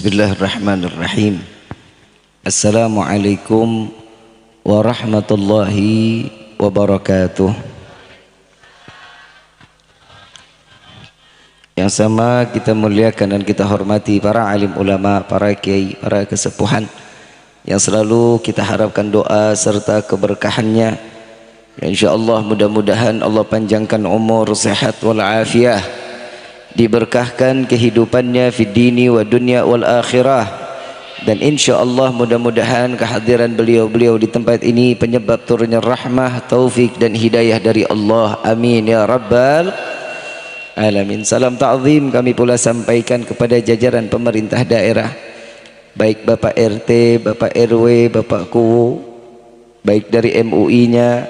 Bismillahirrahmanirrahim. Assalamualaikum warahmatullahi wabarakatuh. Yang sama kita muliakan dan kita hormati para alim ulama, para kiai, para kesepuhan yang selalu kita harapkan doa serta keberkahannya. InsyaAllah mudah-mudahan Allah panjangkan umur, sehat walafiat, diberkahkan kehidupannya fid dini wa dunya wal akhirah, dan insyaallah mudah-mudahan kehadiran beliau-beliau di tempat ini penyebab turunnya rahmah, taufik dan hidayah dari Allah. Amin ya rabbal alamin. Salam ta'zim kami pula sampaikan kepada jajaran pemerintah daerah, baik Bapak RT, Bapak RW, Bapak Kuwu, baik dari MUI-nya,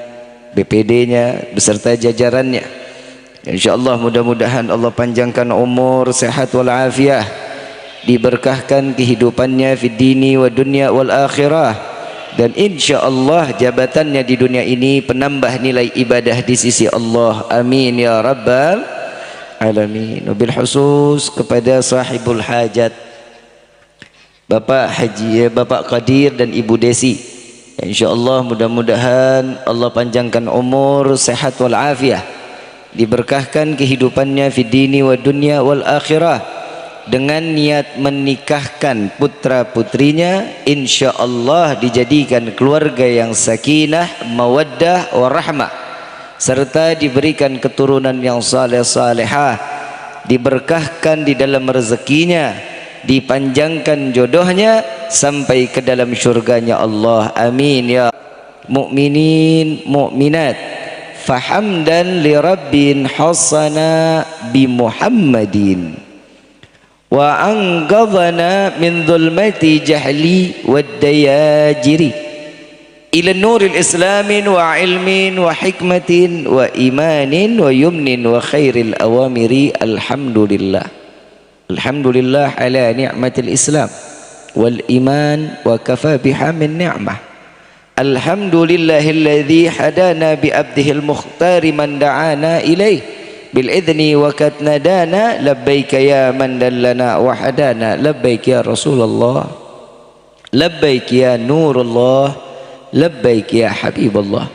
BPD-nya beserta jajarannya. InsyaAllah mudah-mudahan Allah panjangkan umur, sehat walafiat, diberkahkan kehidupannya fid dini wa dunya wal akhirah, dan insyaallah jabatannya di dunia ini penambah nilai ibadah di sisi Allah. Amin ya rabbal alamin. Wabil khusus kepada sahibul hajat Bapak Haji, Bapak Qadir dan Ibu Desi, insyaallah mudah-mudahan Allah panjangkan umur, sehat walafiat, diberkahkan kehidupannya fid dini wa dunya wal akhirah, dengan niat menikahkan putra putrinya insyaallah dijadikan keluarga yang sakinah, mawaddah warahmah, serta diberikan keturunan yang saleh salehah, diberkahkan di dalam rezekinya, dipanjangkan jodohnya sampai ke dalam syurganya Allah. Amin ya mukminin mukminat. Fahamdan li rabbin hasana bi Muhammadin wa anqadhana min dhulmati jahli wad dayajiri ila nuril islamin wa ilmin wa hikmatin wa imanin wa yumnin wa khairil awamiri. Alhamdulillah, alhamdulillah ala ni'matil islam wal iman wa kafa biha min ni'mah. Alhamdulillahilladzi hadana bi abdihil mukhtari man da'ana ilaih bil idzni wa katnadana labbaika ya man dallana wa hadana labbaik ya Rasulullah labbaik ya Nurullah labbaik ya Habiballah.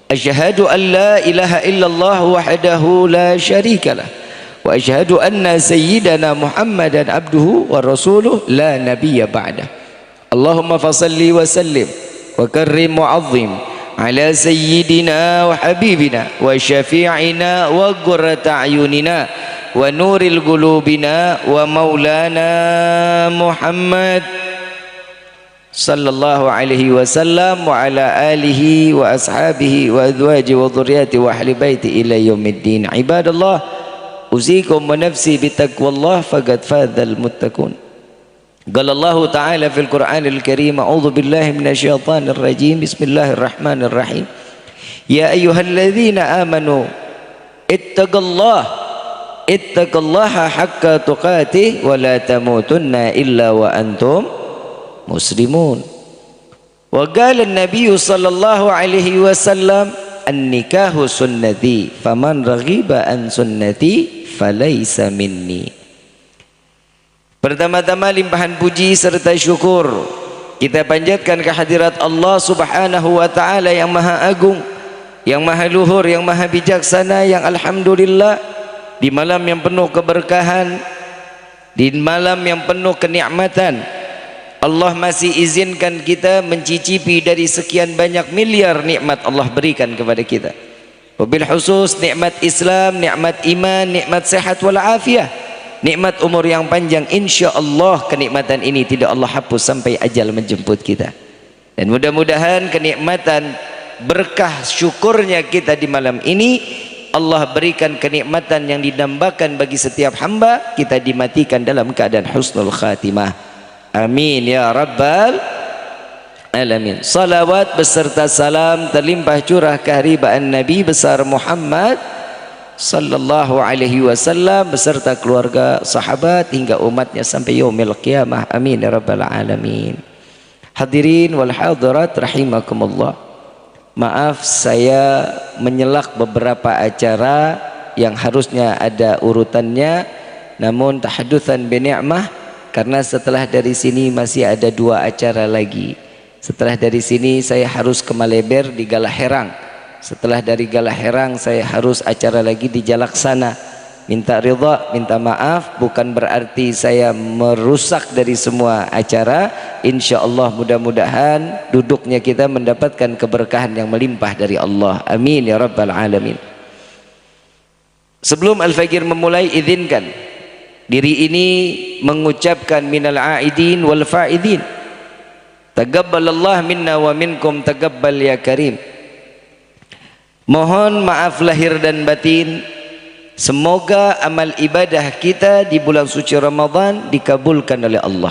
Asyhadu an la ilaha illallah wahdahu la syarikalah wa asyhadu anna sayyidana Muhammadan abduhu wa rasuluh la nabiyya ba'dah. Allahumma fasalli wa sallim wa karrim mu'azzim ala sayyidina wa habibina wa syafi'ina wa qurrata a'yunina wa nuril qulubina wa maulana Muhammad sallallahu alaihi wasallam wa ala alihi wa ashabihi wa azwaji wa dhurriyyati wa ahli baiti ila yaumiddin. Ibadallah, uzikum wa nafsi bitaqwallah faqad fadzal muttaqun. Qala Allah Ta'ala fil Qur'anil Karim, a'udzu billahi minasyaitonir rajim, bismillahirrahmanirrahim. Ya ayyuhalladzina amanu ittaqullaha haqqa tuqatih wa la tamutunna illa wa antum muslimun. Wa qala an-nabiy sallallahu alaihi wasallam, an-nikahu sunnati faman raghiba an sunnati falaysa minni. Pertama-tama limpahan puji serta syukur kita panjatkan kehadirat Allah Subhanahu wa taala yang maha agung, yang maha luhur, yang maha bijaksana, yang alhamdulillah di malam yang penuh keberkahan, di malam yang penuh kenikmatan, Allah masih izinkan kita mencicipi dari sekian banyak miliar nikmat Allah berikan kepada kita. Wabil khusus nikmat Islam, nikmat iman, nikmat sehat walafiat, nikmat umur yang panjang. InsyaAllah kenikmatan ini tidak Allah hapus sampai ajal menjemput kita. Dan mudah-mudahan kenikmatan berkah syukurnya kita di malam ini Allah berikan kenikmatan yang didambakan bagi setiap hamba, kita dimatikan dalam keadaan husnul khatimah. Amin ya rabbal alamin. Salawat beserta salam terlimpah curah keharibaan Nabi besar Muhammad sallallahu alaihi wasallam beserta keluarga, sahabat hingga umatnya sampai yaumil qiyamah. Amin ya rabbal alamin. Hadirin wal hadirat rahimakumullah. Maaf saya menyelak beberapa acara yang harusnya ada urutannya, namun tahadutsan bi ni'mah karena setelah dari sini masih ada 2 acara lagi. Setelah dari sini saya harus ke Maleber di Galaherang. Setelah dari Galaherang saya harus acara lagi di Jalaksana. Minta ridha, minta maaf, bukan berarti saya merusak dari semua acara. Insya Allah mudah-mudahan duduknya kita mendapatkan keberkahan yang melimpah dari Allah. Amin ya rabbal alamin. Sebelum Al-Fajr memulai, izinkan diri ini mengucapkan minal aidin wal faidin. Taqabbalallah minna wa minkum taqabbal ya karim. Mohon maaf lahir dan batin. Semoga amal ibadah kita di bulan suci Ramadan dikabulkan oleh Allah.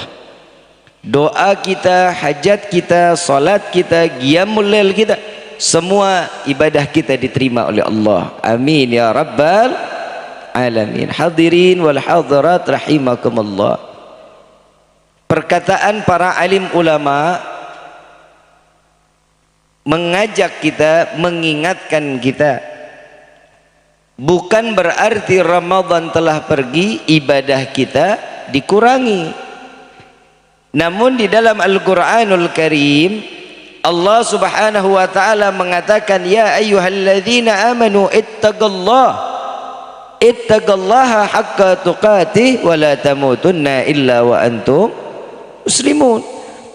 Doa kita, hajat kita, salat kita, qiyamul lail kita, semua ibadah kita diterima oleh Allah. Amin ya rabbal alamin. Hadirin wal hadirat rahimakumullah. Perkataan para alim ulama mengajak kita, mengingatkan kita, bukan berarti Ramadan telah pergi ibadah kita dikurangi. Namun di dalam Al-Qur'anul Karim Allah Subhanahu wa taala mengatakan, ya ayyuhalladzina amanu ittaqallaha haqqa tuqatih wa la tamutunna illa wa antum muslimun.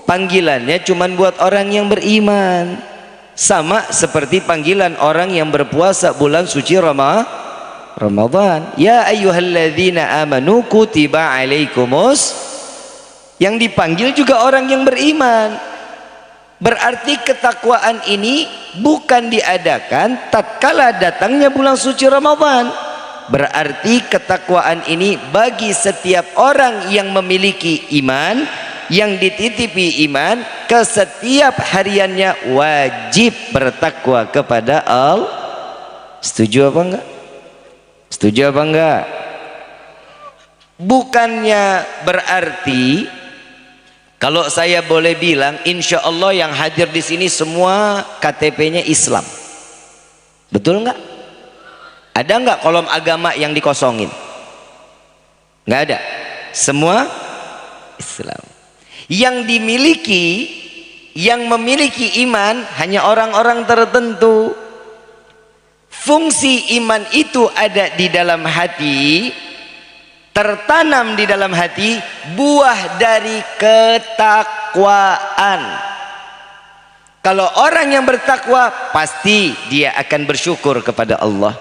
Panggilannya cuma buat orang yang beriman, sama seperti panggilan orang yang berpuasa bulan suci Ramadan. Ya ayyuhalladzina amanu kutiba alaikumus. Yang dipanggil juga orang yang beriman. Berarti ketakwaan ini bukan diadakan tatkala datangnya bulan suci Ramadan. Berarti ketakwaan ini bagi setiap orang yang memiliki iman, yang dititipi iman, ke setiap hariannya wajib bertakwa kepada Allah. Setuju apa enggak? Setuju apa enggak? Bukannya berarti kalau saya boleh bilang, insya Allah yang hadir di sini semua KTP-nya Islam. Betul enggak? Ada enggak kolom agama yang dikosongin? Enggak ada. Semua Islam. Yang dimiliki, yang memiliki iman hanya orang-orang tertentu. Fungsi iman itu ada di dalam hati, tertanam di dalam hati, buah dari ketakwaan. Kalau orang yang bertakwa, pasti dia akan bersyukur kepada Allah.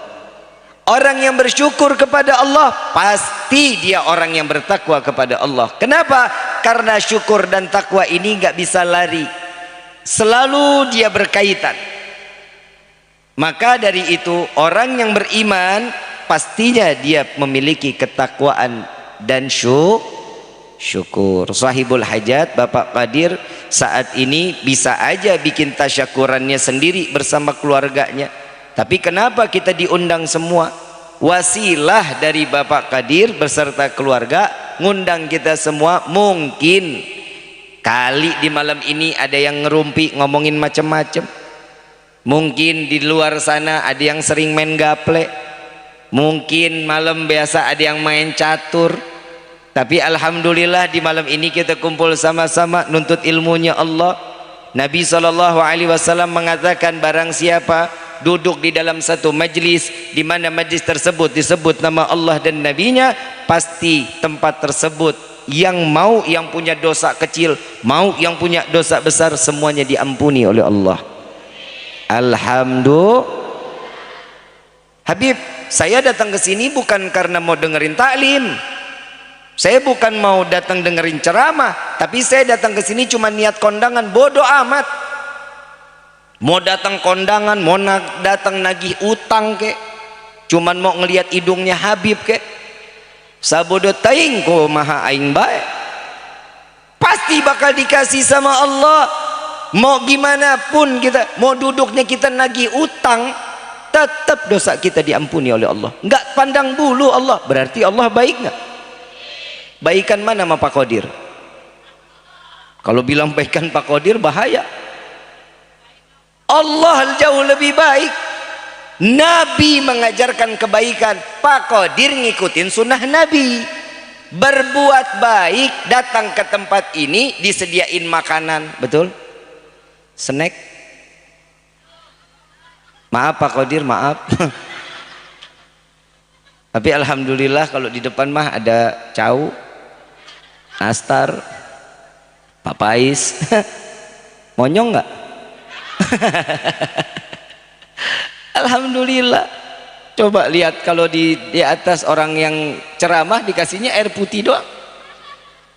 Orang yang bersyukur kepada Allah, pasti dia orang yang bertakwa kepada Allah. Kenapa? Karena syukur dan takwa ini nggak bisa lari, selalu dia berkaitan. Maka dari itu orang yang beriman pastinya dia memiliki ketakwaan dan syukur. Sahibul hajat Bapak Qadir saat ini bisa aja bikin tasyakurannya sendiri bersama keluarganya. Tapi kenapa kita diundang semua? Wasilah dari Bapak Qadir beserta keluarga ngundang kita semua. Mungkin kali di malam ini ada yang ngerumpi ngomongin macam-macam. Mungkin di luar sana ada yang sering main gaple. Mungkin malam biasa ada yang main catur. Tapi alhamdulillah di malam ini kita kumpul sama-sama nuntut ilmunya Allah. Nabi SAW mengatakan, barang siapa duduk di dalam satu majlis di mana majlis tersebut disebut nama Allah dan Nabinya, pasti tempat tersebut yang mau yang punya dosa kecil, mau yang punya dosa besar, semuanya diampuni oleh Allah. Alhamdulillah. Habib, saya datang ke sini bukan karena mau dengerin taklim. Saya bukan mau datang dengerin ceramah, tapi saya datang ke sini cuma niat kondangan. Bodoh amat. Mau datang kondangan, mau datang nagih utang kek, cuman mau ngelihat hidungnya Habib kek, sabodo taing ko maha aing bae, pasti bakal dikasih sama Allah. Mau gimana pun kita, mau duduknya kita nagih utang, tetap dosa kita diampuni oleh Allah. Enggak pandang bulu Allah. Berarti Allah baik nggak? Baikan mana sama Pak Qadir? Kalau bilang baikan Pak Qadir bahaya. Allah jauh lebih baik. Nabi mengajarkan kebaikan, Pak Qadir ngikutin sunnah Nabi. berbuat baik, datang ke tempat ini disediain makanan, betul? Snack. Maaf Pak Qadir, maaf. Tapi alhamdulillah kalau di depan mah ada cau, nastar, papais. Monyong nggak? Alhamdulillah. Coba lihat kalau di atas orang yang ceramah dikasihnya air putih doang.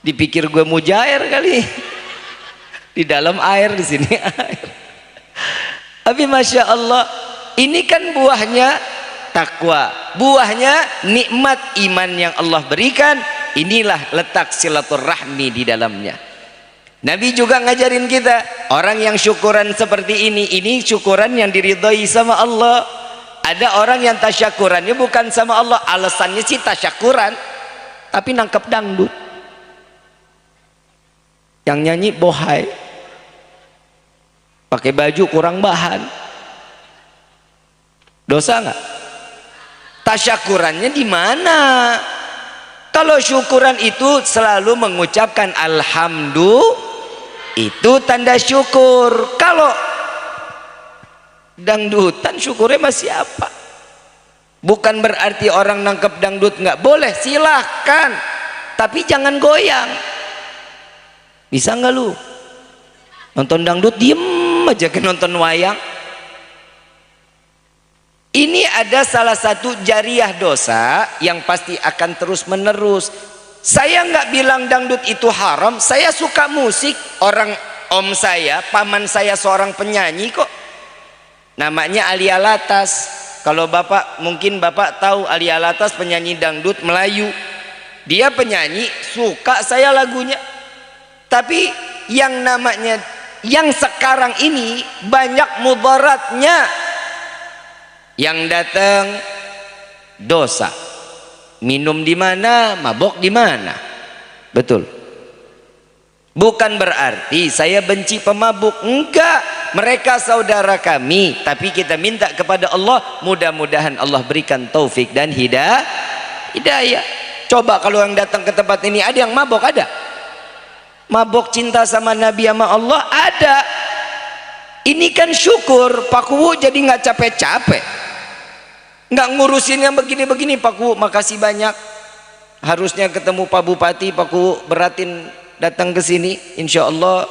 Dipikir gue mujair kali. Di dalam air, di sini air. Tapi masya Allah, ini kan buahnya takwa, buahnya nikmat iman yang Allah berikan. Inilah letak silaturahmi di dalamnya. Nabi juga ngajarin kita, orang yang syukuran seperti ini syukuran yang diridhoi sama Allah. Ada orang yang tasyakurannya bukan sama Allah, alasannya sih tasyakuran, tapi nangkep dangdut. Yang nyanyi bohai, pakai baju kurang bahan. Dosa nggak? Tasyakurannya di mana? Kalau syukuran itu selalu mengucapkan alhamdulillah, itu tanda syukur. Kalau dangdutan syukurnya masih apa? Bukan berarti orang nangkep dangdut nggak boleh, silahkan, tapi jangan goyang. Bisa nggak lu nonton dangdut diem aja ke nonton wayang? Ini ada salah satu jariah dosa yang pasti akan terus menerus. Saya nggak bilang dangdut itu haram, saya suka musik. Orang om saya, paman saya seorang penyanyi kok, namanya Ali Alatas. Kalau bapak, mungkin bapak tahu Ali Alatas, penyanyi dangdut Melayu. Dia penyanyi, suka saya lagunya. Tapi yang namanya, yang sekarang ini banyak mudaratnya. Yang datang dosa. Minum di mana, mabok di mana. Betul. Bukan berarti saya benci pemabuk, enggak. Mereka saudara kami, tapi kita minta kepada Allah, mudah-mudahan Allah berikan taufik dan hidayah. Coba kalau yang datang ke tempat ini ada yang mabok, ada? Mabok cinta sama Nabi sama Allah, ada. Ini kan syukur, Pak Kuwu jadi nggak capek-capek, nggak ngurusin yang begini-begini. Pak Kuwu makasih banyak, harusnya ketemu Pak Bupati. Pak Kuwu beratin datang ke sini, insya Allah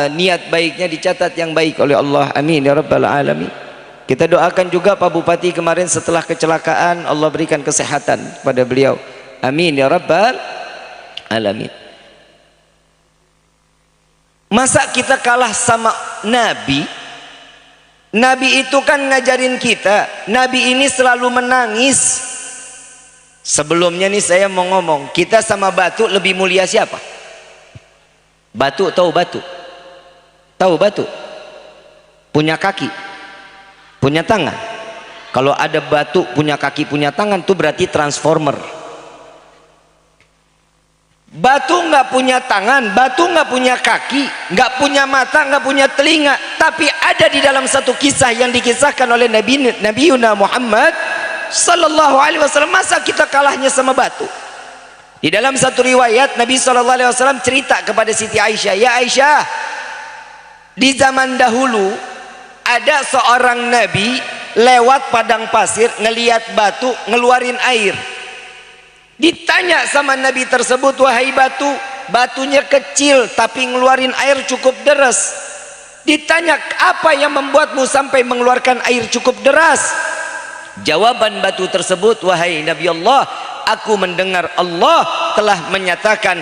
niat baiknya dicatat yang baik oleh Allah. Amin ya rabbal alamin. Kita doakan juga Pak Bupati kemarin setelah kecelakaan, Allah berikan kesehatan pada beliau. Amin ya rabbal alamin. Masa kita kalah sama Nabi? Nabi itu kan ngajarin kita, Nabi ini selalu menangis. Sebelumnya nih saya mau ngomong, kita sama batu lebih mulia siapa? Batu, tahu batu? Tahu batu? Punya kaki, punya tangan. Kalau ada batu punya kaki punya tangan, itu berarti transformer. Batu nggak punya tangan, batu nggak punya kaki, nggak punya mata, nggak punya telinga, tapi ada di dalam satu kisah yang dikisahkan oleh Nabi Yuna Muhammad Sallallahu Alaihi Wasallam. Masa kita kalahnya sama batu? Di dalam satu riwayat Nabi Sallallahu Alaihi Wasallam cerita kepada Siti Aisyah, ya Aisyah, di zaman dahulu ada seorang Nabi lewat padang pasir, ngelihat batu ngeluarin air. Ditanya sama Nabi tersebut, wahai batu, batunya kecil tapi ngeluarin air cukup deras. Ditanya, apa yang membuatmu sampai mengeluarkan air cukup deras? Jawaban batu tersebut, wahai Nabi Allah, aku mendengar Allah telah menyatakan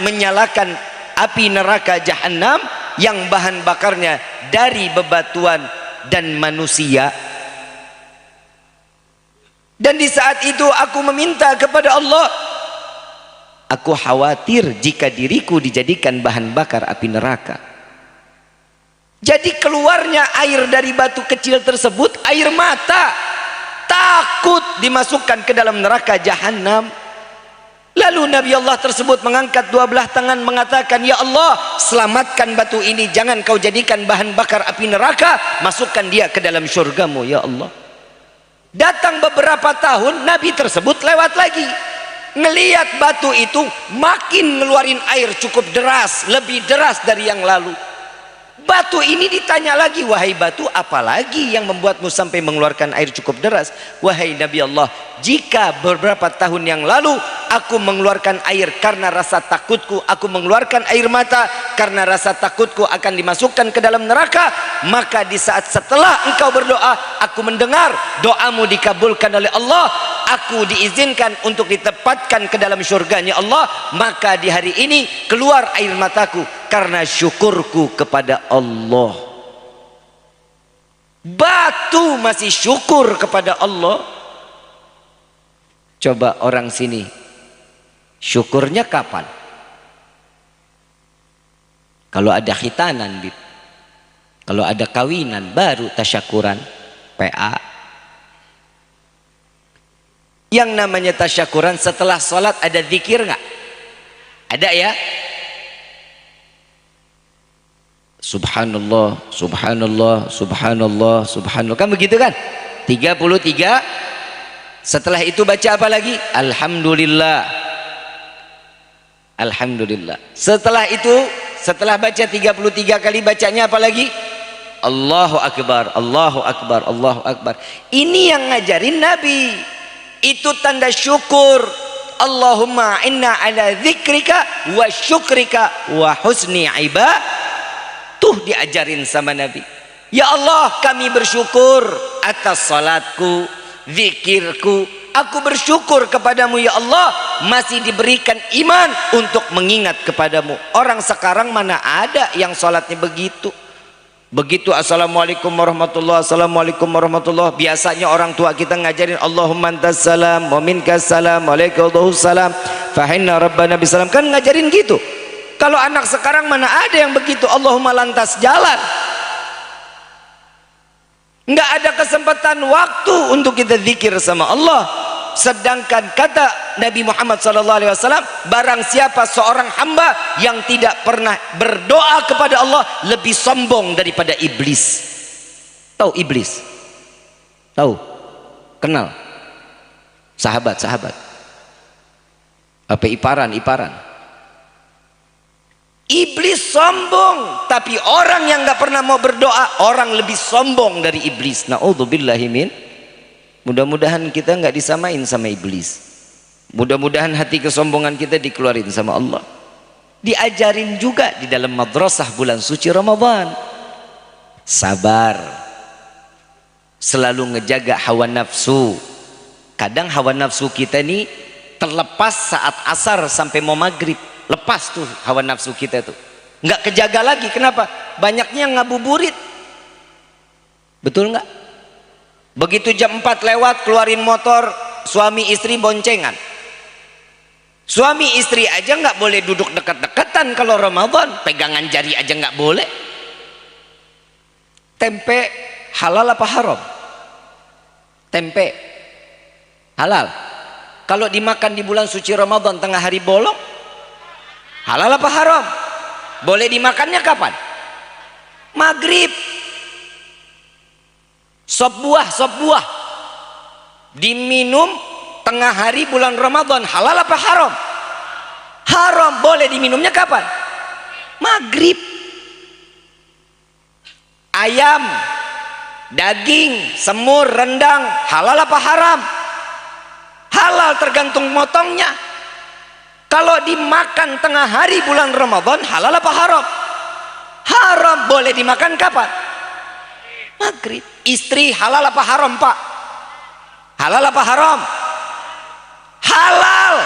menyalakan api neraka Jahannam yang bahan bakarnya dari bebatuan dan manusia. Dan di saat itu aku meminta kepada Allah, aku khawatir jika diriku dijadikan bahan bakar api neraka. Jadi keluarnya air dari batu kecil tersebut air mata, takut dimasukkan ke dalam neraka Jahannam. Lalu Nabi Allah tersebut mengangkat dua belah tangan mengatakan, ya Allah, selamatkan batu ini, jangan kau jadikan bahan bakar api neraka, masukkan dia ke dalam syurgamu ya Allah. Datang beberapa tahun, Nabi tersebut lewat lagi. ngelihat batu itu makin ngeluarin air cukup deras, lebih deras dari yang lalu. Batu ini ditanya lagi, wahai batu, apalagi yang membuatmu sampai mengeluarkan air cukup deras? Wahai Nabi Allah, jika beberapa tahun yang lalu aku mengeluarkan air karena rasa takutku, aku mengeluarkan air mata karena rasa takutku akan dimasukkan ke dalam neraka, maka di saat setelah engkau berdoa, aku mendengar doamu dikabulkan oleh Allah, aku diizinkan untuk ditempatkan ke dalam syurganya Allah, maka di hari ini keluar air mataku karena syukurku kepada Allah. Batu masih syukur kepada Allah. Coba orang sini syukurnya kapan? Kalau ada khitanan, Bib. Kalau ada kawinan baru tasyakuran, PA. Yang namanya tasyakuran setelah sholat ada zikir nggak? Ada ya? Subhanallah, subhanallah, subhanallah, subhanallah. Kan begitu kan? 33. Setelah itu baca apa lagi? Alhamdulillah. Alhamdulillah. Setelah itu, setelah baca 33 kali, bacanya apa lagi? Allahu Akbar, Allahu Akbar, Allahu Akbar. Ini yang ngajarin Nabi. Itu tanda syukur. Allahumma inna ala dzikrika wa syukrika wa husni ibadah. Tuh diajarin sama Nabi. Ya Allah, kami bersyukur atas salatku, zikirku. Aku bersyukur kepadamu ya Allah, masih diberikan iman untuk mengingat kepadamu. Orang sekarang mana ada yang salatnya begitu. Begitu assalamualaikum warahmatullahi, assalamualaikum warahmatullahi. Biasanya orang tua kita ngajarin Allahumma antas salam wa minkas salam wa alaikaumus salam fa inna rabbana bisalam. Kan ngajarin gitu. Kalau anak sekarang mana ada yang begitu, Allahumma lantas jalan. Nggak ada kesempatan waktu untuk kita zikir sama Allah. Sedangkan kata Nabi Muhammad SAW, barang siapa seorang hamba yang tidak pernah berdoa kepada Allah, lebih sombong daripada iblis. Tahu iblis? Tahu? Kenal? Sahabat-sahabat. Apa iparan? Iblis sombong, tapi orang yang nggak pernah mau berdoa, orang lebih sombong dari iblis. Na'udzubillahi min. Mudah-mudahan kita nggak disamain sama iblis. Mudah-mudahan hati kesombongan kita dikeluarin sama Allah. Diajarin juga di dalam madrasah bulan suci Ramadan. Sabar. Selalu ngejaga hawa nafsu. Kadang hawa nafsu kita ini terlepas saat asar sampai mau maghrib. Lepas tuh hawa nafsu kita tuh, nggak kejaga lagi. Kenapa? Banyaknya ngabuburit. Betul nggak? Begitu jam 4 lewat, keluarin motor, suami istri boncengan. Suami istri aja nggak boleh duduk dekat-dekatan kalau Ramadan, pegangan jari aja nggak boleh. Tempe halal apa haram? Tempe halal. Kalau dimakan di bulan suci Ramadan tengah hari bolong, halal apa haram? Boleh dimakannya kapan? Maghrib. Sop buah diminum tengah hari bulan Ramadan, halal apa haram? Haram. Boleh diminumnya kapan? Maghrib. Ayam, daging, semur, rendang, halal apa haram? Halal, tergantung motongnya. Kalau dimakan tengah hari bulan Ramadan, halal apa haram? Haram. Boleh dimakan kapan? Maghrib. Istri halal apa haram, Pak? Halal apa haram? Halal.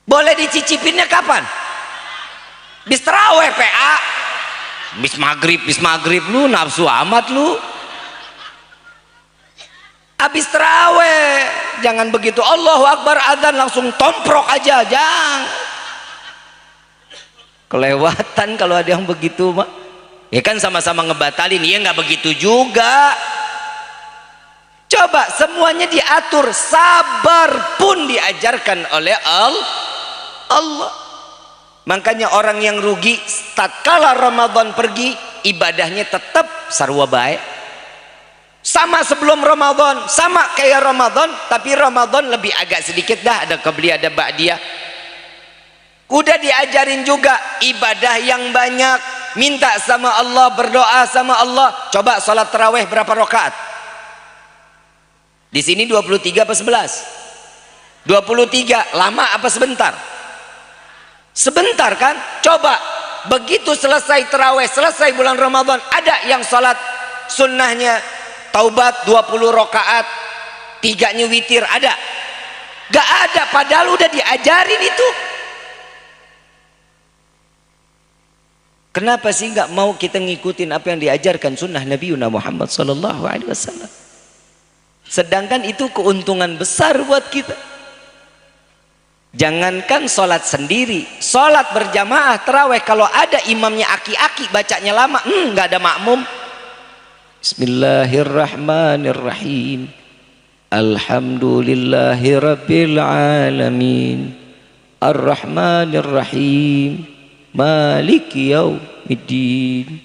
Boleh dicicipinnya kapan? Bis taraweh, PA. Bis maghrib lu nafsu amat lu. Habis terawih jangan begitu Allahu Akbar adzan langsung tomprok aja, jangan. Kelewatan kalau ada yang begitu, Mak. Ya kan sama-sama ngebatalin, ya nggak begitu juga. Coba semuanya diatur, sabar pun diajarkan oleh Allah. Makanya orang yang rugi tatkala Ramadan pergi, ibadahnya tetap sarwa baik. Sama sebelum Ramadan, sama kayak Ramadan, tapi Ramadan lebih agak sedikit dah, ada qabliyah, ada ba'diyah. Udah diajarin juga ibadah yang banyak, minta sama Allah, berdoa sama Allah. Coba salat tarawih berapa rakaat? Di sini 23 apa 11? 23, lama apa sebentar? Sebentar kan? Coba begitu selesai tarawih, selesai bulan Ramadan, ada yang salat sunnahnya taubat 20 rakaat, 3-nya witir, ada? Gak ada, padahal udah diajarin itu. Kenapa sih gak mau kita ngikutin apa yang diajarkan sunnah Nabi Muhammad SAW? Sedangkan itu keuntungan besar buat kita. Jangankan sholat sendiri, sholat berjamaah tarawih, kalau ada imamnya aki-aki bacanya lama, gak ada makmum. Bismillahirrahmanirrahim. Alhamdulillahi rabbil alamin. Ar-Rahmanirrahim. Maliki yaumiddin.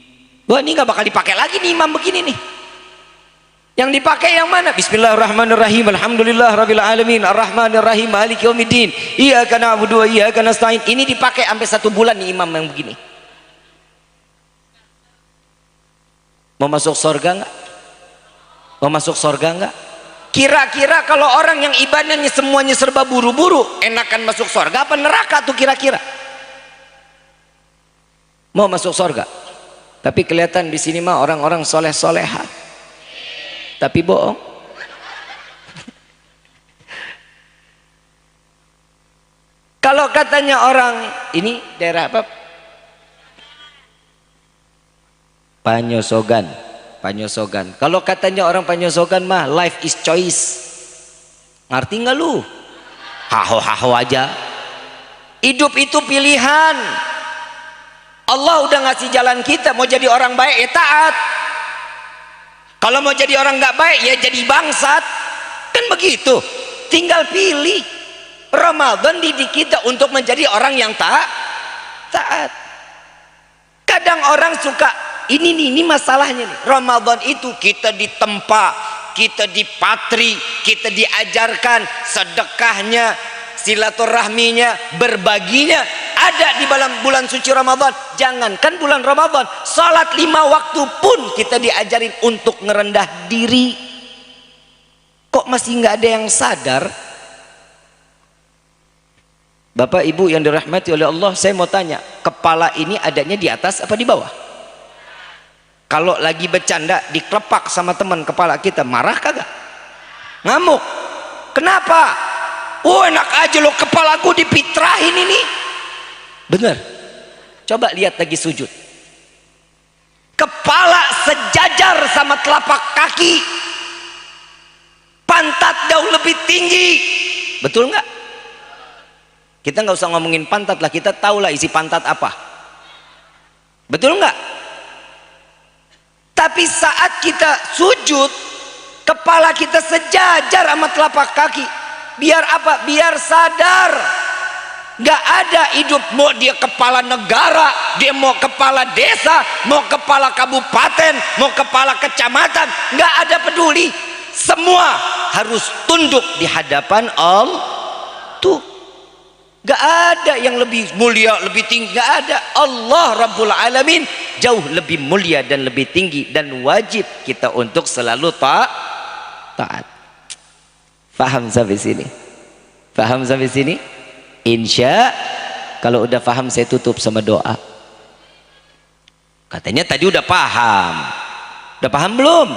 Wah, ini gak bakal dipakai lagi nih imam begini nih. Yang dipakai yang mana? Bismillahirrahmanirrahim. Alhamdulillah rabbil alamin. Ar-Rahmanirrahim. Maliki yaumiddin. Iyyaka na'budu wa iyyaka nasta'in. Ini dipakai sampai 1 bulan nih imam yang begini. Mau masuk surga enggak? Mau masuk surga enggak? Kira-kira kalau orang yang ibadahnya semuanya serba buru-buru, enakan masuk surga apa neraka tuh kira-kira? Mau masuk surga? Tapi kelihatan di sini mah orang-orang soleh-soleha. Tapi bohong. Kalau katanya orang ini daerah apa? Panyosogan. Kalau katanya orang Panyosogan mah life is choice. Ngerti nggak lu? Haho aja. Hidup itu pilihan. Allah udah ngasih jalan kita. Mau jadi orang baik ya taat. Kalau mau jadi orang nggak baik ya jadi bangsat. Kan begitu. Tinggal pilih. Ramadan didik kita untuk menjadi orang yang taat. Kadang orang suka ini masalahnya nih. Ramadan itu kita ditempa, kita dipatri, kita diajarkan sedekahnya, silaturahminya, berbaginya ada di dalam bulan suci Ramadan. Jangankan bulan Ramadan, salat 5 waktu pun kita diajarin untuk ngerendah diri. Kok masih nggak ada yang sadar? Bapak Ibu yang dirahmati oleh Allah, saya mau tanya, kepala ini adanya di atas apa di bawah? Kalau lagi bercanda diklepak sama teman kepala kita, marah kagak? Ngamuk. Kenapa? Oh, enak aja lo, kepalaku dipitrahin ini. Bener. Coba lihat lagi sujud. Kepala sejajar sama telapak kaki. Pantat jauh lebih tinggi. Betul nggak? Kita nggak usah ngomongin pantat lah, kita tahu lah isi pantat apa. Betul nggak? Tapi saat kita sujud, kepala kita sejajar sama telapak kaki. Biar apa? Biar sadar. Gak ada hidup mau dia kepala negara, dia mau kepala desa, mau kepala kabupaten, mau kepala kecamatan. Gak ada peduli. Semua harus tunduk di hadapan Allah. Tuh. Gak ada yang lebih mulia, lebih tinggi. Gak ada. Allah Rabbul Alamin jauh lebih mulia dan lebih tinggi, dan wajib kita untuk selalu taat. Paham sampai sini? Paham sampai sini? Insya, kalau udah paham saya tutup sama doa. Katanya tadi udah paham. Udah paham belum?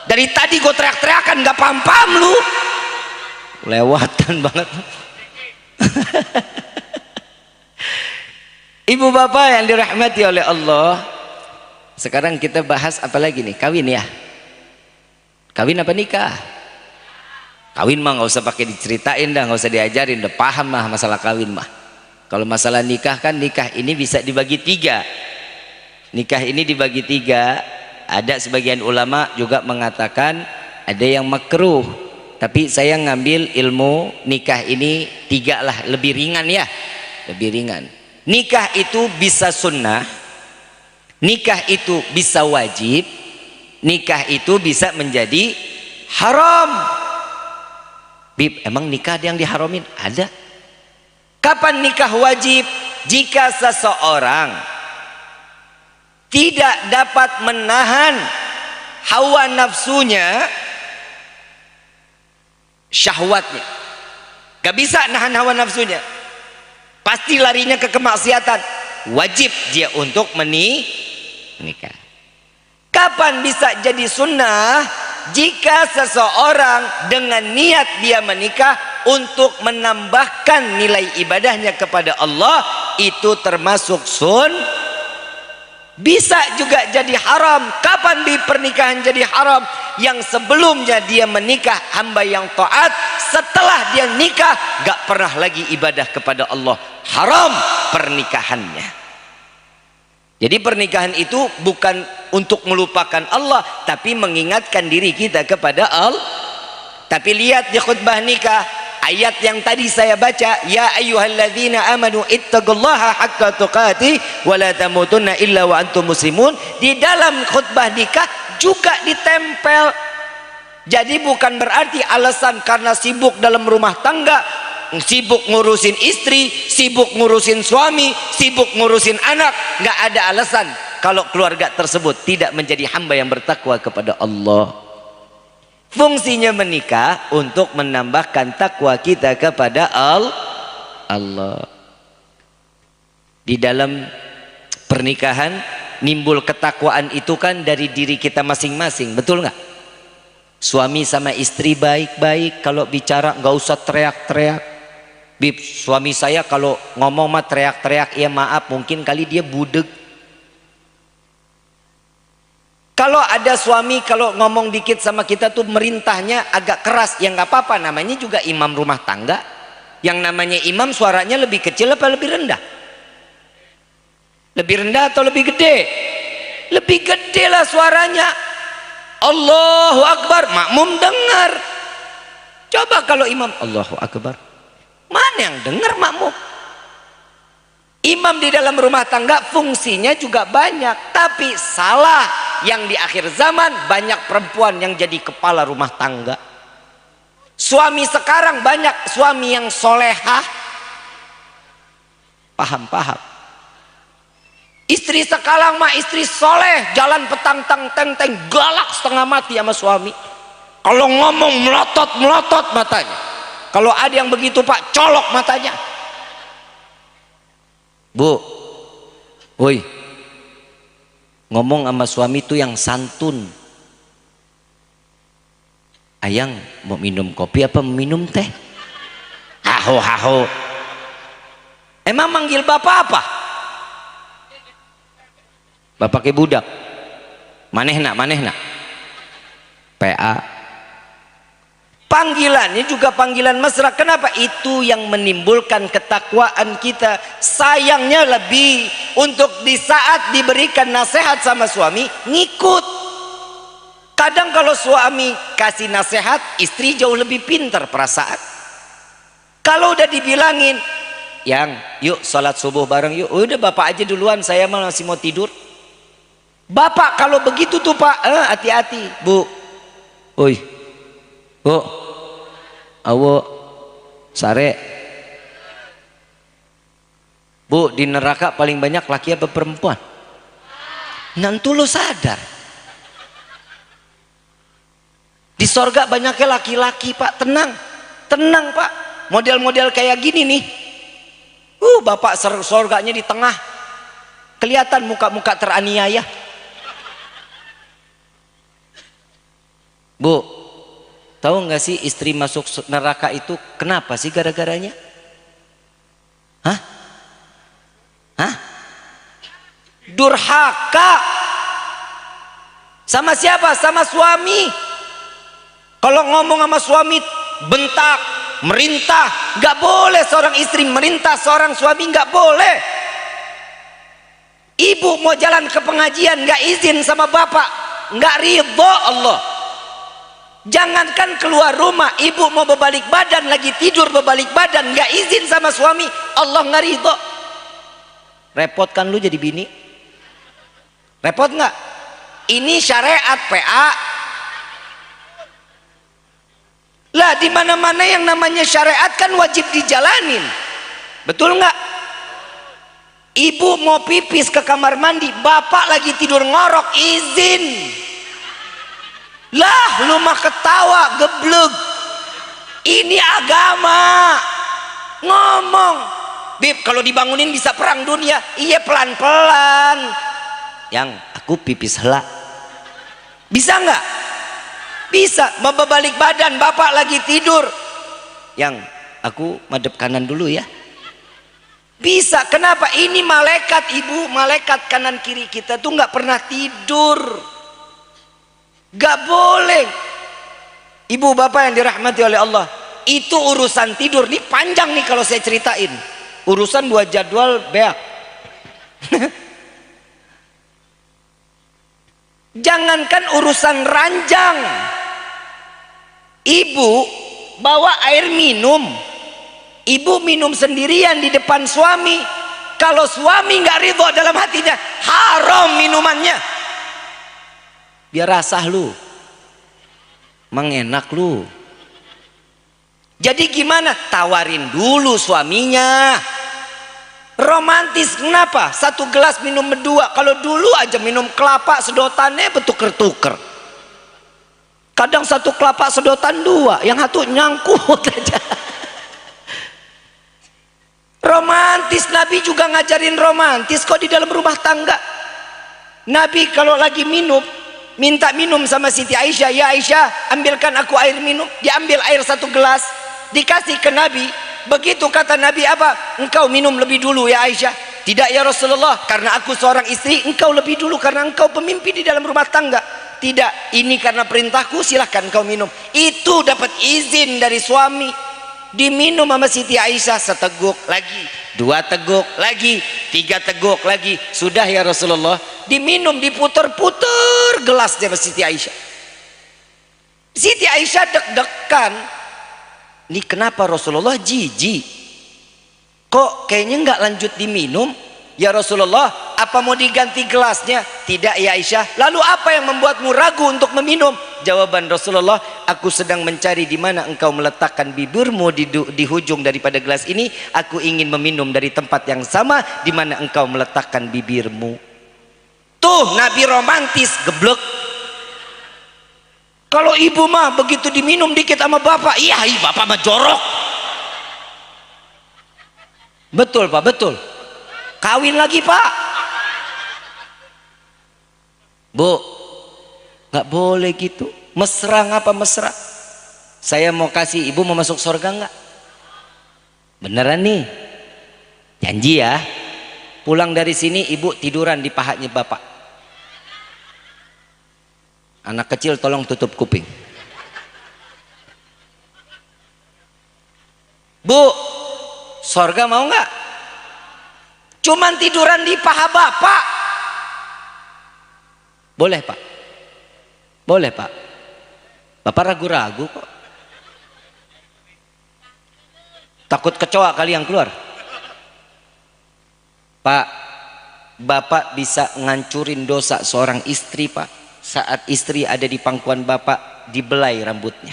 Dari tadi gue teriak-teriakan gak paham-paham lu. Lewatan banget. Ibu bapak yang dirahmati oleh Allah, sekarang kita bahas apa lagi nih? Kawin ya? Kawin apa nikah? Kawin mah nggak usah pakai diceritain dah, nggak usah diajarin, udah paham mah masalah kawin mah. Kalau masalah nikah kan, nikah ini bisa dibagi 3. Nikah ini dibagi 3. Ada sebagian ulama juga mengatakan ada yang makruh. Tapi saya ngambil ilmu nikah ini 3 lah, lebih ringan ya, lebih ringan. Nikah itu bisa sunnah, nikah itu bisa wajib, nikah itu bisa menjadi haram. Bib, emang nikah ada yang diharomin? Ada. Kapan nikah wajib? Jika seseorang tidak dapat menahan hawa nafsunya, syahwatnya, gak bisa nahan hawa nafsunya, pasti larinya ke kemaksiatan, wajib dia untuk menikah. Kapan bisa jadi sunnah? Jika seseorang dengan niat dia menikah untuk menambahkan nilai ibadahnya kepada Allah, itu termasuk bisa juga jadi haram. Kapan di pernikahan jadi haram? Yang sebelumnya dia menikah hamba yang taat, setelah dia nikah gak pernah lagi ibadah kepada Allah, haram pernikahannya. Jadi pernikahan itu bukan untuk melupakan Allah, tapi mengingatkan diri kita kepada Allah. Tapi lihat di khutbah nikah, ayat yang tadi saya baca, ya ayyuhalladzina amanu ittaqullaha haqqa tuqatih wa la tamutunna illa wa antum muslimun. Di dalam khutbah nikah juga ditempel. Jadi bukan berarti alasan karena sibuk dalam rumah tangga, sibuk ngurusin istri, sibuk ngurusin suami, sibuk ngurusin anak, nggak ada alasan kalau keluarga tersebut tidak menjadi hamba yang bertakwa kepada Allah. Fungsinya menikah untuk menambahkan takwa kita kepada Allah. Di dalam pernikahan nimbul ketakwaan itu kan dari diri kita masing-masing, betul nggak? Suami sama istri baik-baik, kalau bicara nggak usah teriak-teriak. Bib, suami saya kalau ngomong mah teriak-teriak, ya maaf, mungkin kali dia budeg. Kalau ada suami kalau ngomong dikit sama kita tuh merintahnya agak keras, ya nggak apa-apa, namanya juga imam rumah tangga. Yang namanya imam suaranya lebih kecil apa lebih rendah? Lebih rendah atau lebih gede? Lebih gede lah suaranya. Allahu Akbar, makmum dengar. Coba kalau imam Allahu Akbar, mana yang dengar makmum? Imam di dalam rumah tangga fungsinya juga banyak, tapi salah yang di akhir zaman banyak perempuan yang jadi kepala rumah tangga. Suami sekarang banyak suami yang solehah, paham. Istri sekarang mah istri soleh, jalan petang-tang teng-teng, galak setengah mati sama suami. Kalau ngomong melotot matanya. Kalau ada yang begitu pak, colok matanya. Bu, woi, ngomong sama suami itu yang santun. Ayang mau minum kopi apa mau minum teh? Haho. Emang manggil bapak apa? Bapak ke budak. Manehna. PA. Panggilannya juga panggilan mesra. Kenapa? Itu yang menimbulkan ketakwaan kita. Sayangnya lebih untuk di saat diberikan nasihat sama suami ngikut. Kadang kalau suami kasih nasihat, istri jauh lebih pintar perasaan. Kalau udah dibilangin, yang yuk sholat subuh bareng yuk, udah bapak aja duluan, saya malah masih mau tidur. Bapak kalau begitu tuh pak, hati-hati. Bu, oi, bu, awo, sare. Bu, di neraka paling banyak laki apa perempuan? Nanti lo sadar. Di sorga banyaknya laki-laki pak, tenang pak. Model-model kayak gini nih. Bapak sorganya di tengah. Kelihatan muka-muka teraniaya. Bu, tahu nggak sih istri masuk neraka itu kenapa sih gara-garanya? Hah? Durhaka. Sama siapa? Sama suami. Kalau ngomong sama suami bentak, merintah, nggak boleh seorang istri merintah seorang suami, nggak boleh. Ibu mau jalan ke pengajian nggak izin sama bapak, nggak ridho Allah. Jangankan keluar rumah, ibu mau berbalik badan, lagi tidur berbalik badan, nggak izin sama suami, Allah nggak ridho. Repot kan lu jadi bini? Repot nggak? Ini syariat PA. Lah di mana-mana yang namanya syariat kan wajib dijalanin. Betul nggak? Ibu mau pipis ke kamar mandi, bapak lagi tidur ngorok, izin. Lah lu mah ketawa geblek. Ini agama. Ngomong, Bib, kalau dibangunin bisa perang dunia. Iya, pelan-pelan. Yang aku pipis hela. Bisa nggak? Bisa. Bapak balik badan, bapak lagi tidur. Yang aku madep kanan dulu ya. Bisa. Kenapa? Ini malaikat, ibu, malaikat kanan kiri kita tuh nggak pernah tidur. Gak boleh. Ibu bapak yang dirahmati oleh Allah, itu urusan tidur nih panjang nih kalau saya ceritain. Urusan 2 jadwal beak. Jangankan urusan ranjang, ibu bawa air minum, ibu minum sendirian di depan suami. Kalau suami nggak ridho dalam hatinya, haram minumannya. Biar rasah lu, mengenak lu. Jadi gimana? Tawarin dulu suaminya. Romantis kenapa? 1 gelas minum 2. Kalau dulu aja minum kelapa sedotannya betuker-tuker. Kadang 1 kelapa sedotan 2, yang satu nyangkut aja. Romantis, Nabi juga ngajarin romantis kok di dalam rumah tangga. Nabi kalau lagi minum, minta minum sama Siti Aisyah, ya Aisyah ambilkan aku air minum. Diambil air 1 gelas, dikasih ke Nabi. Begitu kata Nabi apa? Engkau minum lebih dulu ya Aisyah. Tidak ya Rasulullah, karena aku seorang istri. Engkau lebih dulu karena engkau pemimpin di dalam rumah tangga. Tidak, ini karena perintahku, silahkan engkau minum. Itu dapat izin dari suami. Diminum sama Siti Aisyah, 1 teguk lagi, 2 teguk lagi, 3 teguk lagi. Sudah ya Rasulullah. Diminum, diputer-puter gelasnya sama Siti Aisyah. Siti Aisyah deg-degan. Ini kenapa Rasulullah jijik? Kok kayaknya nggak lanjut diminum? Ya Rasulullah, apa mau diganti gelasnya? Tidak ya Aisyah. Lalu apa yang membuatmu ragu untuk meminum? Jawaban Rasulullah, aku sedang mencari di mana engkau meletakkan bibirmu di hujung daripada gelas ini. Aku ingin meminum dari tempat yang sama di mana engkau meletakkan bibirmu. Tuh Nabi romantis, geblek. Kalau ibu mah begitu diminum dikit sama bapak, iya bapak mah jorok. Betul pak, betul. Kawin lagi pak. Bu, nggak boleh gitu. Mesra ngapa mesra? Saya mau kasih, ibu mau masuk surga nggak? Beneran nih, janji ya. Pulang dari sini ibu tiduran di pahanya bapak. Anak kecil tolong tutup kuping. Bu, sorga mau nggak? Cuman tiduran di paha bapak. Boleh pak? Boleh pak? Bapak ragu-ragu kok. Takut kecoa kali yang keluar. Pak, bapak bisa ngancurin dosa seorang istri pak. Saat istri ada di pangkuan bapak, dibelai rambutnya.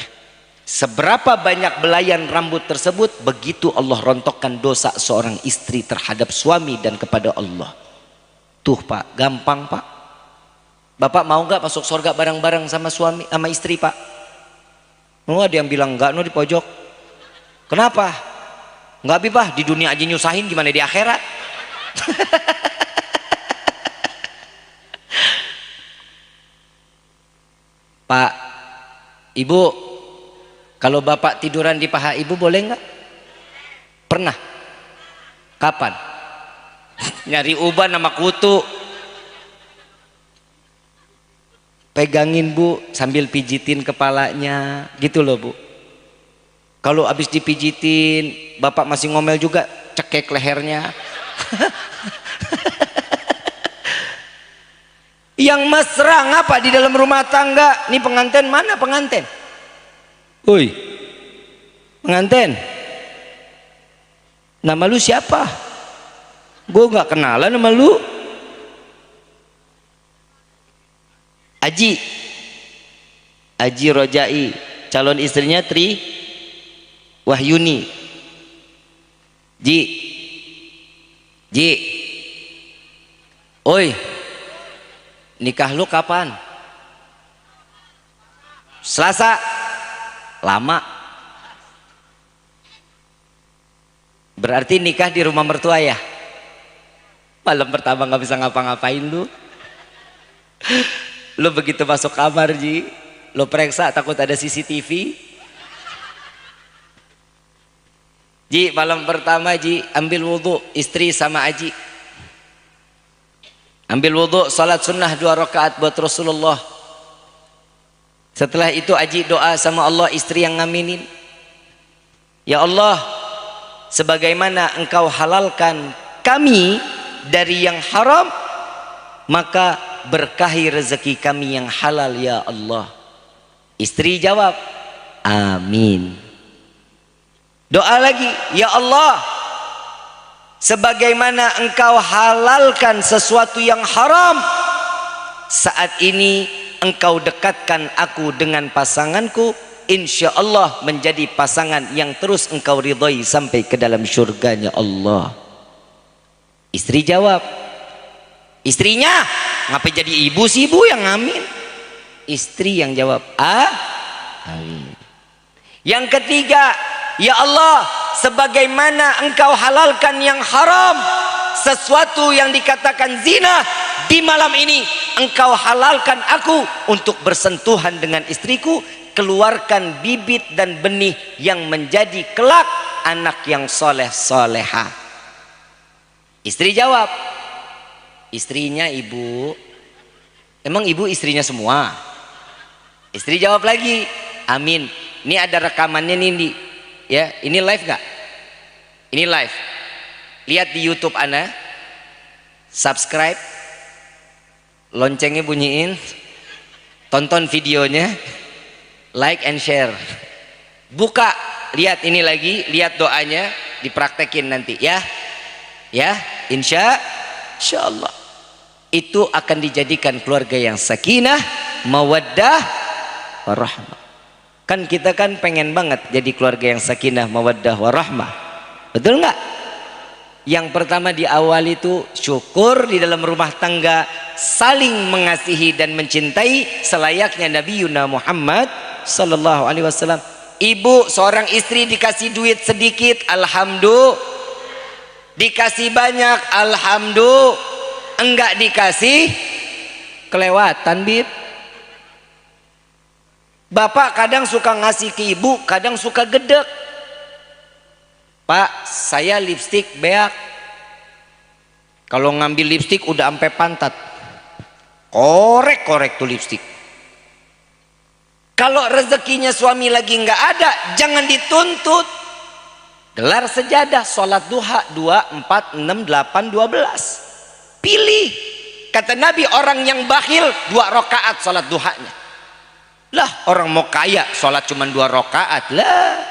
Seberapa banyak belayan rambut tersebut, begitu Allah rontokkan dosa seorang istri terhadap suami dan kepada Allah. Tuh pak, gampang pak. Bapak mau nggak masuk surga bareng-bareng sama suami, sama istri pak? Mau ada yang bilang enggak, no di pojok. Kenapa? Enggak bibah, di dunia aja nyusahin, gimana di akhirat? Pak, ibu, kalau bapak tiduran di paha ibu boleh nggak? Pernah? Kapan? Nyari uban sama kutu. Pegangin bu, sambil pijitin kepalanya, gitu loh bu. Kalau habis dipijitin, bapak masih ngomel juga, cekek lehernya. Yang mesra ngapa di dalam rumah tangga? Ini pengantin mana pengantin? Woi, pengantin. Nama lu siapa? Gue nggak kenalan sama lu. Aji Rojai, calon istrinya Tri Wahyuni. Ji, oi, nikah lu kapan? Selasa. Lama. Berarti nikah di rumah mertua ya? Malam pertama nggak bisa ngapa-ngapain lu. Lu begitu masuk kamar, Ji, lu periksa takut ada CCTV. Ji, malam pertama Ji ambil wudhu, istri sama Aji ambil wudhu, salat sunnah 2 rakaat buat Rasulullah. Setelah itu Aji doa sama Allah, istri yang ngaminin, ya Allah, sebagaimana engkau halalkan kami dari yang haram, maka berkahi rezeki kami yang halal ya Allah. Istri jawab, amin. Doa lagi, ya Allah, sebagaimana engkau halalkan sesuatu yang haram, saat ini engkau dekatkan aku dengan pasanganku, insya Allah menjadi pasangan yang terus engkau ridhoi sampai ke dalam syurganya Allah. Istri jawab, istrinya, ngapa jadi ibu sih ibu yang amin? Istri yang jawab, amin. Yang ketiga, ya Allah, sebagaimana engkau halalkan yang haram, sesuatu yang dikatakan zina, di malam ini engkau halalkan aku untuk bersentuhan dengan istriku, keluarkan bibit dan benih yang menjadi kelak anak yang soleh soleha. Istri jawab, istrinya ibu, emang ibu istrinya semua? Istri jawab lagi, amin. Ini ada rekamannya nih, ya, ini live gak? Ini live. Lihat di YouTube Ana, subscribe, loncengnya bunyiin, tonton videonya, like and share. Buka, lihat ini lagi, lihat doanya, dipraktekin nanti ya. Ya, insya Allah itu akan dijadikan keluarga yang sakinah, mawaddah, warahmah. Kan kita kan pengen banget jadi keluarga yang sakinah, mawaddah, warahmah. Betul nggak? Yang pertama di awal itu syukur di dalam rumah tangga, saling mengasihi dan mencintai selayaknya Nabi Yuna Muhammad sallallahu alaihi wasallam. Ibu seorang istri dikasih duit sedikit, alhamdulillah. Dikasih banyak, alhamdulillah. Enggak dikasih, kelewatan, Bib. Bapak kadang suka ngasih ke ibu, kadang suka gedek. Pak, saya lipstik beak. Kalau ngambil lipstik udah sampai pantat. Korek tuh lipstik. Kalau rezekinya suami lagi nggak ada, jangan dituntut. Gelar sejadah, sholat duha 2, 4, 6, 8, 12. Pilih. Kata Nabi, orang yang bakhil 2 rakaat sholat duhanya. Lah, orang mau kaya sholat cuma 2 rakaat lah.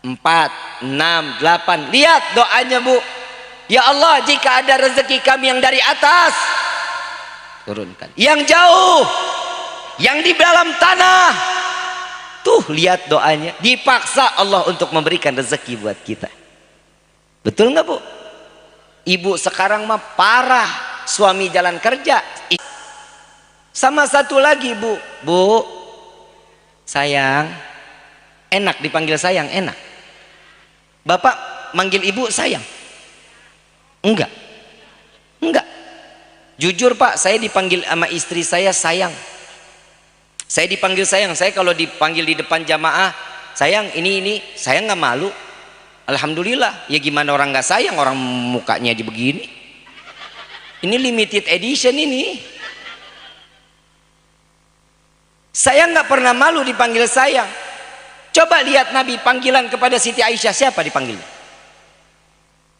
4, 6, 8. Lihat doanya, Bu. Ya Allah, jika ada rezeki kami yang dari atas, turunkan. Yang jauh, yang di dalam tanah, tuh lihat doanya. Dipaksa Allah untuk memberikan rezeki buat kita. Betul nggak, Bu? Ibu sekarang mah parah, suami jalan kerja. Sama satu lagi, Bu. Bu, sayang. Enak dipanggil sayang, enak. Bapak manggil ibu sayang? Enggak. Jujur, Pak, saya dipanggil sama istri saya sayang. Saya dipanggil sayang. Saya kalau dipanggil di depan jamaah, sayang ini, saya nggak malu. Alhamdulillah. Ya gimana orang nggak sayang, orang mukanya aja begini. Ini limited edition ini. Saya nggak pernah malu dipanggil sayang. Coba lihat Nabi panggilan kepada Siti Aisyah, siapa dipanggilnya?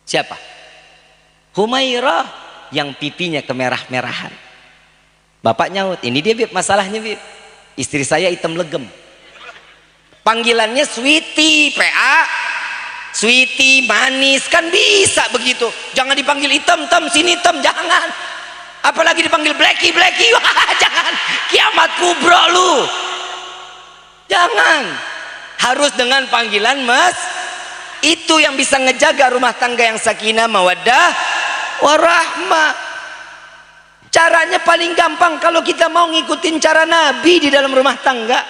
Siapa? Humairah, yang pipinya kemerah-merahan. Bapak nyaut, ini dia, Bib, masalahnya, Bib. Istri saya hitam legem. Panggilannya sweetie, PA. Sweetie, manis, kan bisa begitu. Jangan dipanggil hitam, sini hitam, jangan. apalagi dipanggil Blacky Blacky. Wah, jangan, kiamat kubro lu. Jangan, harus dengan panggilan Mas. Itu yang bisa ngejaga rumah tangga yang sakinah mawaddah warahmah. Caranya paling gampang kalau kita mau ngikutin cara Nabi di dalam rumah tangga.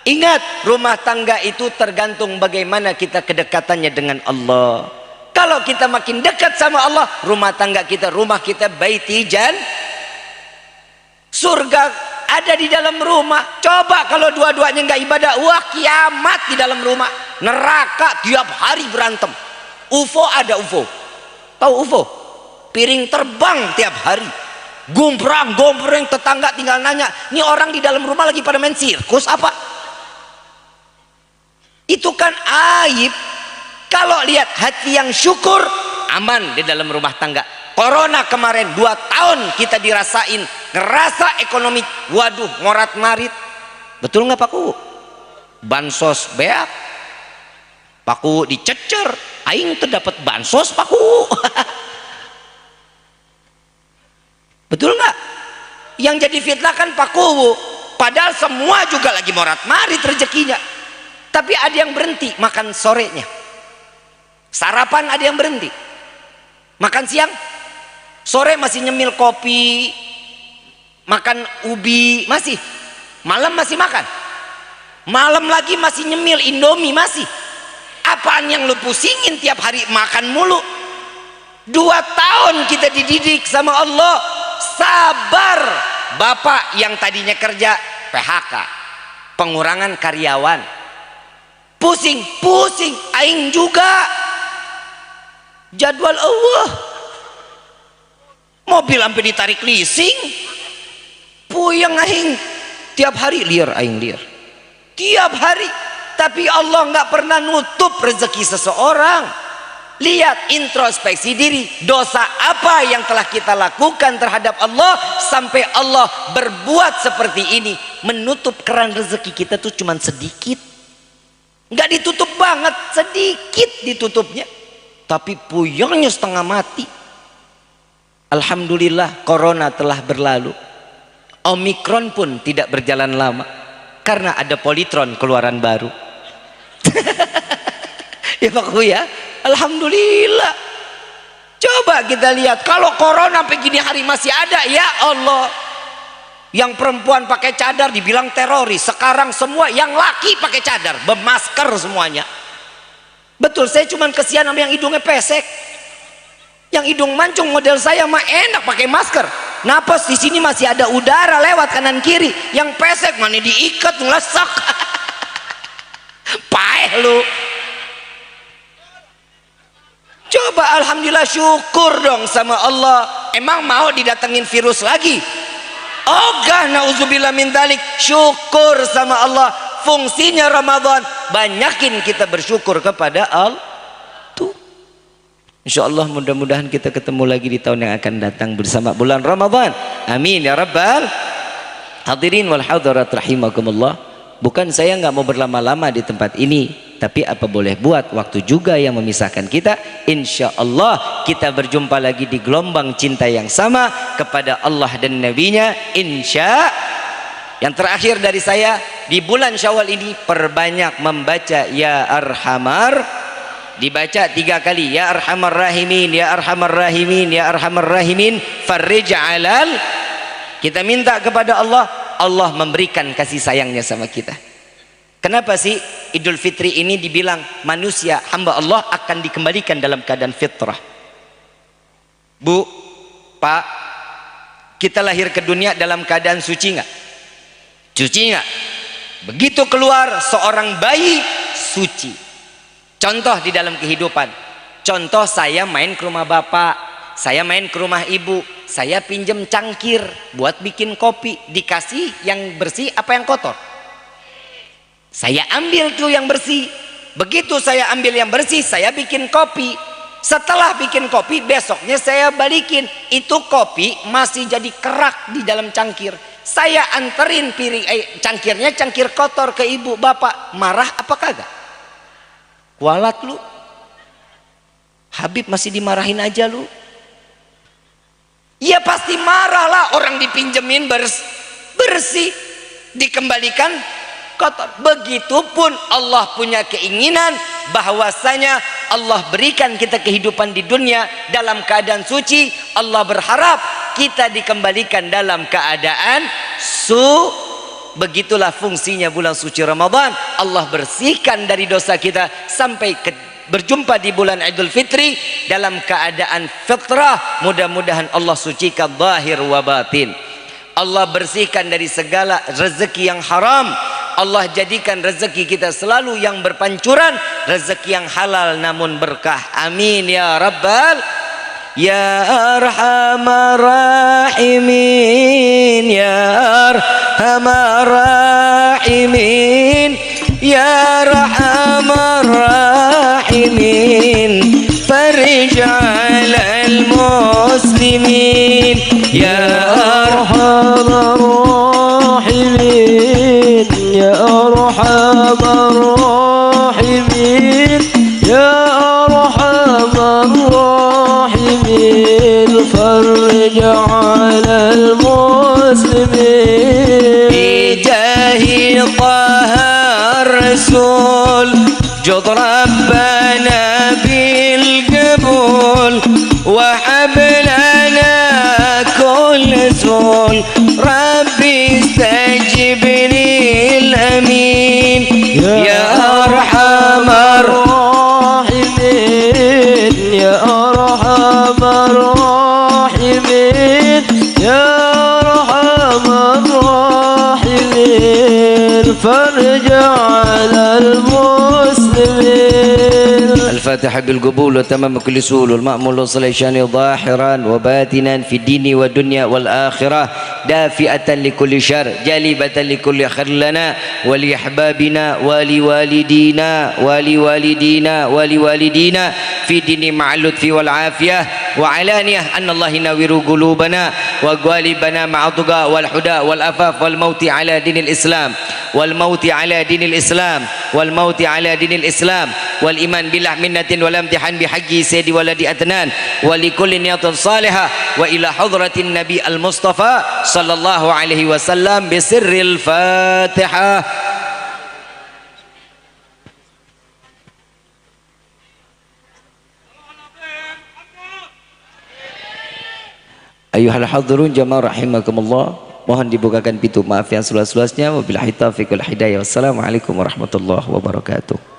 Ingat, rumah tangga itu tergantung bagaimana kita kedekatannya dengan Allah. Kalau kita makin dekat sama Allah, rumah tangga kita, rumah kita baiti jan, surga ada di dalam rumah. Coba kalau dua-duanya nggak ibadah, wah kiamat di dalam rumah. Neraka tiap hari berantem. UFO ada UFO. Tahu UFO? Piring terbang tiap hari. Gombrang tetangga tinggal nanya, ini orang di dalam rumah lagi pada main sirkus apa? Itu kan aib. Kalau lihat hati yang syukur, aman di dalam rumah tangga. Corona kemarin 2 tahun kita dirasain, ngerasa ekonomi, waduh ngorat marit. Betul nggak Pak Ku? Bansos beak, Pak Ku dicecer, aing terdapat bansos Pak Ku. Betul nggak? Yang jadi fitnah kan Pak Ku, padahal semua juga lagi morat marit rezekinya. Tapi ada yang berhenti makan sorenya, sarapan ada yang berhenti, makan siang, sore masih nyemil kopi, makan ubi masih, malam masih makan, malam lagi masih nyemil Indomie masih. Apaan yang lu pusingin tiap hari makan mulu? 2 tahun kita dididik sama Allah, sabar. Bapak yang tadinya kerja PHK, pengurangan karyawan, pusing aing juga. Jadwal Allah, mobil sampai ditarik leasing, puyeng aing. Tiap hari liar aing liar, tiap hari. Tapi Allah nggak pernah nutup rezeki seseorang. Lihat, introspeksi diri, dosa apa yang telah kita lakukan terhadap Allah sampai Allah berbuat seperti ini. Menutup keran rezeki kita tuh cuman sedikit, nggak ditutup banget, sedikit ditutupnya, tapi puyengnya setengah mati. Alhamdulillah, corona telah berlalu. Omikron pun tidak berjalan lama karena ada politron keluaran baru. Ya Pak Ku ya, alhamdulillah. Coba kita lihat, kalau corona sampai gini hari masih ada, ya Allah. Yang perempuan pakai cadar dibilang teroris. Sekarang semua yang laki pakai cadar, bermasker semuanya. Betul, saya cuman kesian sama yang hidungnya pesek. Yang hidung mancung model saya mah enak pakai masker. Napas di sini masih ada udara lewat kanan kiri. Yang pesek mana diikat ngelesak. Paeh lu. Coba alhamdulillah, syukur dong sama Allah. Emang mau didatengin virus lagi? Ogah, nauzubillah min dzalik. Syukur sama Allah. Fungsinya Ramadan, banyakin kita bersyukur kepada Allah. Tuh. Insyaallah mudah-mudahan kita ketemu lagi di tahun yang akan datang bersama bulan Ramadan. Amin ya rabbal hadirin wal hadirat rahimakumullah. Bukan saya nggak mau berlama-lama di tempat ini, tapi apa boleh buat, waktu juga yang memisahkan kita. Insya Allah kita berjumpa lagi di gelombang cinta yang sama kepada Allah dan Nabi-Nya. Yang terakhir dari saya, di bulan Syawal ini perbanyak membaca Ya Arhamar. Dibaca 3 kali, Ya Arhamar Rahimin, Ya Arhamar Rahimin, Ya Arhamar Rahimin. Farij alal. Kita minta kepada Allah, Allah memberikan kasih sayangnya sama kita. Kenapa sih Idul Fitri ini dibilang manusia hamba Allah akan dikembalikan dalam keadaan fitrah? Bu, Pak, kita lahir ke dunia dalam keadaan suci nggak? Suci nggak? Begitu keluar seorang bayi suci. Contoh di dalam kehidupan, contoh saya main ke rumah bapak, saya main ke rumah ibu, saya pinjem cangkir buat bikin kopi, dikasih yang bersih apa yang kotor? Saya ambil tuh yang bersih. Begitu saya ambil yang bersih, saya bikin kopi. Setelah bikin kopi, besoknya saya balikin. Itu kopi masih jadi kerak di dalam cangkir. Saya anterin cangkirnya, cangkir kotor ke ibu bapak. Marah apa kagak? Kualat lu. Habib masih dimarahin aja lu. Ya pasti marahlah orang dipinjemin bersih, dikembalikan kotor. Begitupun Allah punya keinginan bahwasanya Allah berikan kita kehidupan di dunia dalam keadaan suci. Allah berharap kita dikembalikan dalam keadaan begitulah fungsinya bulan suci Ramadan. Allah bersihkan dari dosa kita sampai berjumpa di bulan Idul Fitri dalam keadaan fitrah. Mudah-mudahan Allah sucikan zahir wa batin. Allah bersihkan dari segala rezeki yang haram. Allah jadikan rezeki kita selalu yang berpancuran, rezeki yang halal namun berkah. Amin ya rabbal ya arhamar rahimin, ya arhamar rahimin, ya arhamar rahimin, farij 'alal muslimin, ya arhamar rahimin, ya arhamar rahimin, ya arhamar rahimin, farij 'alal muslimin, bijahi taha rasul jud rabbana bil qabul wa hablana kull sul rabbi istajibni amin, ya arhamar rahimin, ya arhamar rahimin, ya arhamar rahimin, farij 'alal muslimin. الفاتحة بالقبول وتمام كل سول والمأمول والصليشان ظاهرا وباتنا في الدين والدنيا والآخرة دافئة لكل شر جالبة لكل خير لنا ولأحبابنا ولوالدينا ولوالدينا في دين مع اللطف والعافية وعلانية أن الله ينور قلوبنا وقوالبنا مع الطغى والحدى والأفاف والموت على دين الإسلام والموت على دين الإسلام والموت على دين الإسلام والإيمان بالله منة ولا امتحان بحق سيد ولد أدنان ولكل نية صالحة وإلى حضرة النبي المصطفى صلى الله عليه وسلم بسر الفاتحة. Ayuhal hadirin jamaah rahimakumullah, mohon dibukakan pintu maaf yang seluas-luasnya. Wabillahi taufiq wal hidayah. Wassalamualaikum warahmatullahi wabarakatuh.